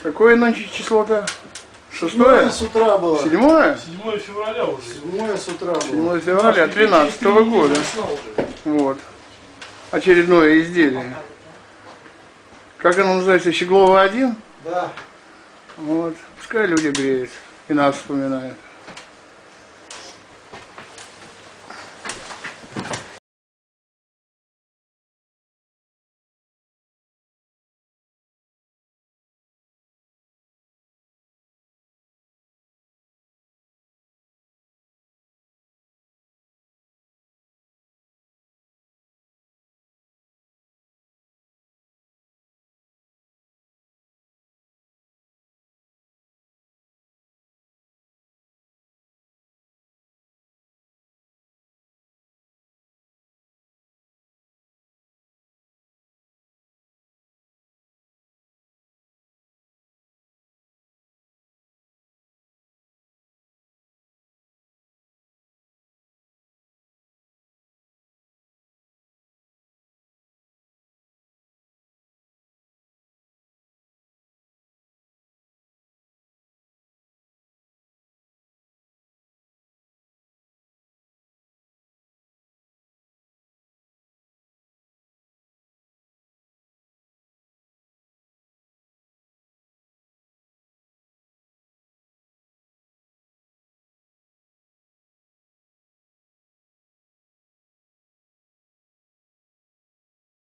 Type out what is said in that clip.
Какое нынче число-то? 6? 7 с утра было. 7? 7 февраля уже. 7 с утра было. 7 февраля 2013 года. Вот. Очередное изделие. Как оно называется? Щеглова 1? Да. Вот. Пускай люди греют и нас вспоминают.